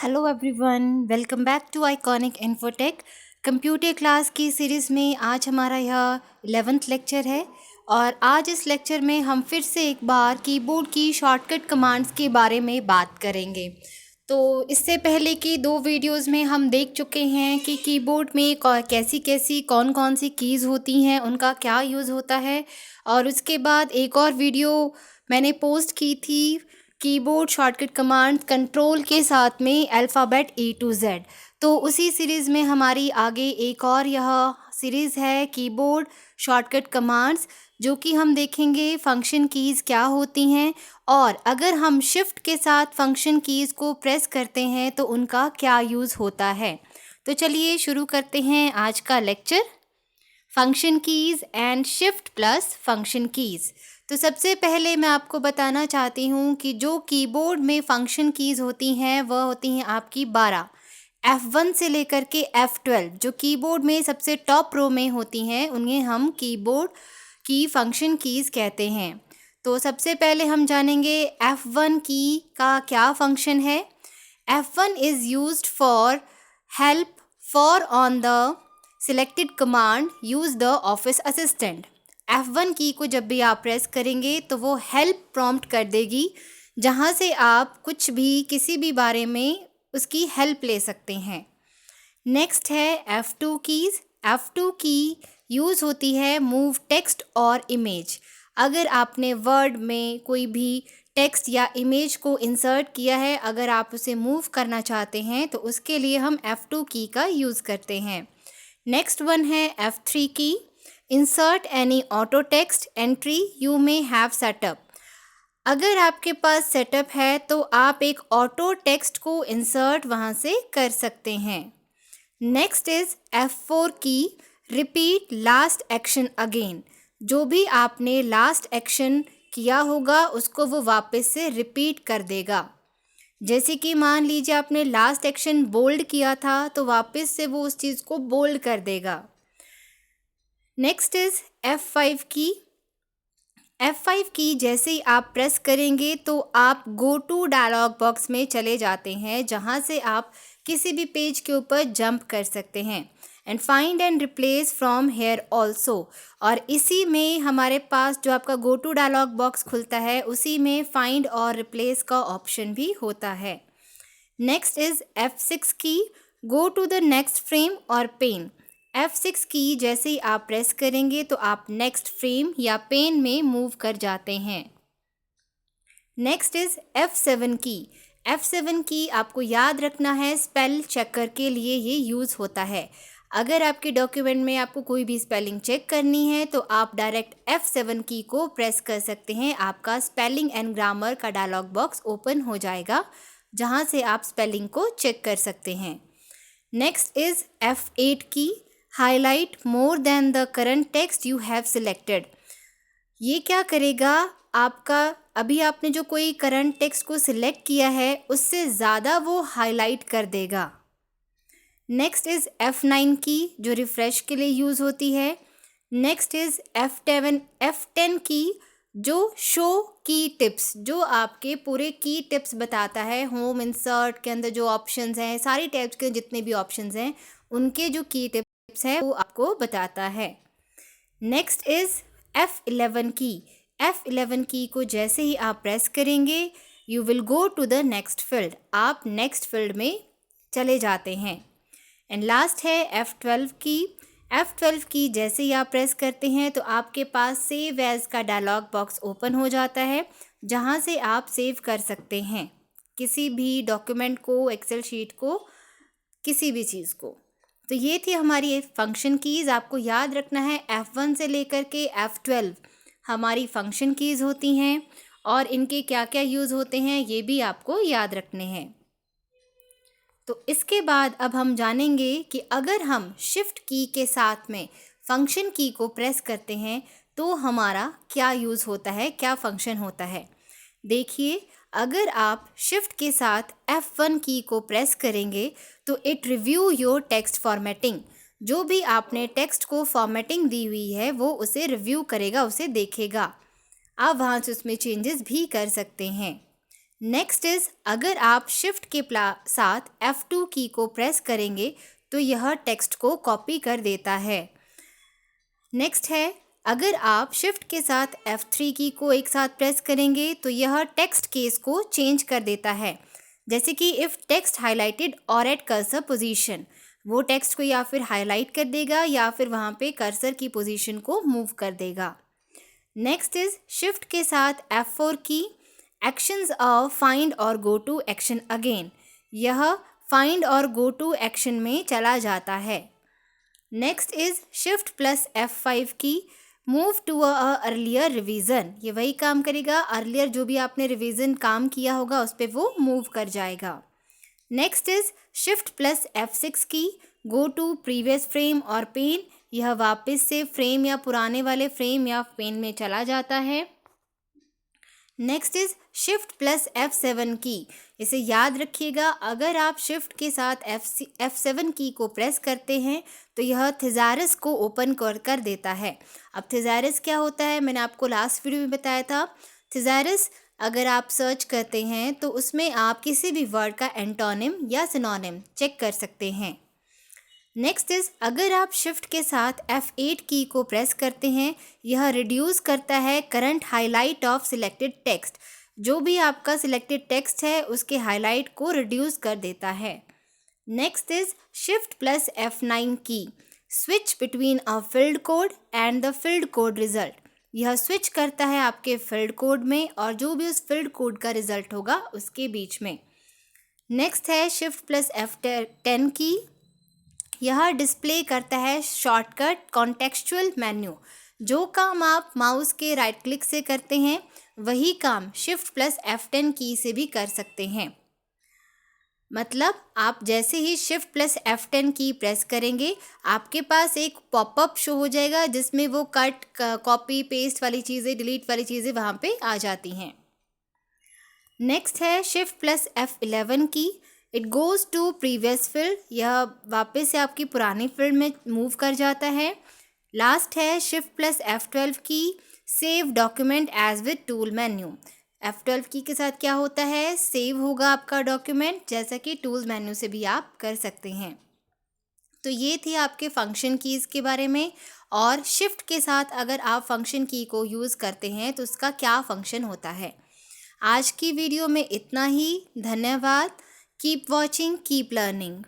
Hello everyone, welcome back to iconic infotech. Computer class की series में आज हमारा यह 11th लेक्चर है और आज इस लेक्चर में हम फिर से एक बार कीबोर्ड की शॉर्टकट कमांड्स के बारे में बात करेंगे। तो इससे पहले की दो वीडियोस में हम देख चुके हैं कि कीबोर्ड में कैसी कैसी कौन कौन सी कीज़ होती हैं, उनका क्या यूज़ होता है। और उसके बाद एक और वीडियो मैंने पोस्ट की थी, कीबोर्ड शॉर्टकट कमांड कंट्रोल के साथ में अल्फ़ाबेट A to Z। तो उसी सीरीज़ में हमारी आगे एक और यह सीरीज़ है कीबोर्ड शॉर्टकट कमांड्स, जो कि हम देखेंगे फंक्शन कीज़ क्या होती हैं और अगर हम शिफ्ट के साथ फंक्शन कीज़ को प्रेस करते हैं तो उनका क्या यूज़ होता है। तो चलिए शुरू करते हैं आज का lecture, function keys and shift plus function keys. तो सबसे पहले मैं आपको बताना चाहती हूँ कि जो कीबोर्ड में फंक्शन कीज़ होती हैं वह होती हैं आपकी 12, F1 से लेकर के F12 जो कीबोर्ड में सबसे टॉप रो में होती हैं, उन्हें हम कीबोर्ड की फंक्शन कीज़ कहते हैं। तो सबसे पहले हम जानेंगे F1 की का क्या फंक्शन है। F1 is used for help for on the selected command use the office assistant. F1 की को जब भी आप प्रेस करेंगे तो वो हेल्प प्रॉम्प्ट कर देगी, जहाँ से आप कुछ भी किसी भी बारे में उसकी हेल्प ले सकते हैं। नेक्स्ट है F2 कीज़। F2 की यूज़ होती है मूव टेक्स्ट और इमेज। अगर आपने वर्ड में कोई भी टेक्स्ट या इमेज को इंसर्ट किया है, अगर आप उसे मूव करना चाहते हैं तो उसके लिए हम F2 की का यूज़ करते हैं। नेक्स्ट वन है F3 की। Insert any auto text entry you may have setup. अगर आपके पास सेटअप है तो आप एक ऑटो टेक्स्ट को इंसर्ट वहाँ से कर सकते हैं। नेक्स्ट इज़ F4 की, रिपीट लास्ट एक्शन अगेन। जो भी आपने लास्ट एक्शन किया होगा उसको वो वापस से रिपीट कर देगा। जैसे कि मान लीजिए आपने लास्ट एक्शन बोल्ड किया था तो वापस से वो उस चीज़ को बोल्ड कर देगा। नेक्स्ट इज़ F5 की। F5 की जैसे ही आप प्रेस करेंगे तो आप गो टू डायलॉग बॉक्स में चले जाते हैं, जहां से आप किसी भी पेज के ऊपर जंप कर सकते हैं। And find and replace from here also. और इसी में हमारे पास जो आपका गो टू डायलॉग बॉक्स खुलता है उसी में फाइंड और रिप्लेस का ऑप्शन भी होता है। Next is F6 key, go to the next frame और पेन। F6 की जैसे ही आप प्रेस करेंगे तो आप नेक्स्ट फ्रेम या पेन में मूव कर जाते हैं। नेक्स्ट इज़ F7 की। F7 की आपको याद रखना है, स्पेल चेकर के लिए ये यूज़ होता है। अगर आपके डॉक्यूमेंट में आपको कोई भी स्पेलिंग चेक करनी है तो आप डायरेक्ट F7 की को प्रेस कर सकते हैं। आपका स्पेलिंग एंड ग्रामर का डायलॉग बॉक्स ओपन हो जाएगा, जहाँ से आप स्पेलिंग को चेक कर सकते हैं। नेक्स्ट इज़ F8 की, highlight more than the current text you have selected. ये क्या करेगा, आपका अभी आपने जो कोई करंट टेक्स्ट को सिलेक्ट किया है उससे ज़्यादा वो हाईलाइट कर देगा। नेक्स्ट इज़ F9 की, जो रिफ़्रेश के लिए यूज़ होती है। नेक्स्ट इज़ F10 की, जो शो की टिप्स, जो आपके पूरे की टिप्स बताता है। होम इंसर्ट के अंदर जो ऑप्शंस हैं, सारी टैब्स के जितने भी ऑप्शंस हैं उनके जो की टिप्स हैं वो आपको बताता है। नेक्स्ट इज़ F11 की। F11 की को जैसे ही आप प्रेस करेंगे you will go to the next field, आप नेक्स्ट फील्ड में चले जाते हैं। एंड लास्ट है F12 की। F12 की जैसे ही आप प्रेस करते हैं तो आपके पास सेव एज़ का डायलॉग बॉक्स ओपन हो जाता है, जहां से आप सेव कर सकते हैं किसी भी डॉक्यूमेंट को, एक्सेल शीट को, किसी भी चीज़ को। तो ये थी हमारी फंक्शन कीज़। आपको याद रखना है F1 से लेकर के F12 हमारी फंक्शन कीज़ होती हैं और इनके क्या क्या यूज़ होते हैं ये भी आपको याद रखने हैं। तो इसके बाद अब हम जानेंगे कि अगर हम शिफ्ट की के साथ में फंक्शन की को प्रेस करते हैं तो हमारा क्या यूज़ होता है, क्या फंक्शन होता है। देखिए, अगर आप शिफ्ट के साथ F1 की को प्रेस करेंगे तो it review your text formatting. जो भी आपने टेक्स्ट को फॉर्मेटिंग दी हुई है वो उसे रिव्यू करेगा, उसे देखेगा। आप वहाँ से उसमें चेंजेस भी कर सकते हैं। नेक्स्ट इज़ अगर आप शिफ्ट के साथ F2 की को प्रेस करेंगे तो यह टेक्स्ट को कॉपी कर देता है। नेक्स्ट है अगर आप शिफ्ट के साथ F3 की को एक साथ प्रेस करेंगे तो यह टेक्स्ट केस को चेंज कर देता है। जैसे कि इफ़ टेक्स्ट हाईलाइटेड और एट कर्सर पोजीशन, वो टेक्स्ट को या फिर हाईलाइट कर देगा या फिर वहाँ पे कर्सर की पोजीशन को मूव कर देगा। नेक्स्ट इज शिफ्ट के साथ F4 की एक्शंस ऑफ फाइंड और गो टू एक्शन अगेन, यह फाइंड और गो टू एक्शन में चला जाता है। Next is shift plus F5 key move to a earlier revision, ये वही काम करेगा, अर्लियर जो भी आपने रिवीजन काम किया होगा उस पर वो मूव कर जाएगा। Next is shift plus F6 key go to previous frame और पेन, यह वापस से फ्रेम या पुराने वाले फ्रेम या पेन में चला जाता है। Next is shift plus F7 की, इसे याद रखिएगा, अगर आप शिफ्ट के साथ F7 की को प्रेस करते हैं तो यह थिजारस को ओपन कर देता है। अब थिजारस क्या होता है, मैंने आपको लास्ट वीडियो में बताया था। थिजारस अगर आप सर्च करते हैं तो उसमें आप किसी भी वर्ड का एंटोनिम या सिनोनिम चेक कर सकते हैं। नेक्स्ट इज अगर आप शिफ्ट के साथ F8 की को प्रेस करते हैं, यह रिड्यूस करता है current highlight of selected text, जो भी आपका सिलेक्टेड टेक्स्ट है उसके हाईलाइट को रिड्यूस कर देता है। Next is shift plus F9 की switch between a field code and the field code result, यह स्विच करता है आपके फील्ड कोड में और जो भी उस फील्ड कोड का रिजल्ट होगा उसके बीच में। नेक्स्ट है शिफ्ट प्लस F10 की, यह डिस्प्ले करता है शॉर्टकट कॉन्टेक्चुअल मेन्यू, जो काम आप माउस के राइट क्लिक से करते हैं वही काम शिफ्ट प्लस F10 की से भी कर सकते हैं। मतलब आप जैसे ही शिफ्ट प्लस F10 की प्रेस करेंगे आपके पास एक पॉपअप शो हो जाएगा जिसमें वो कट कॉपी पेस्ट वाली चीज़ें, डिलीट वाली चीज़ें वहाँ पे आ जाती हैं। नेक्स्ट है shift plus F11 key, it goes to previous field, यह वापस से आपकी पुरानी फील्ड में मूव कर जाता है। लास्ट है shift plus F12 key save document as with tool menu, F12 key के साथ क्या होता है, सेव होगा आपका डॉक्यूमेंट, जैसा कि टूल्स मेन्यू से भी आप कर सकते हैं। तो ये थी आपके फंक्शन कीज़ के बारे में, और शिफ्ट के साथ अगर आप फंक्शन की को यूज़ करते हैं तो उसका क्या फंक्शन होता है। आज की वीडियो में इतना ही, धन्यवाद। Keep watching, keep learning.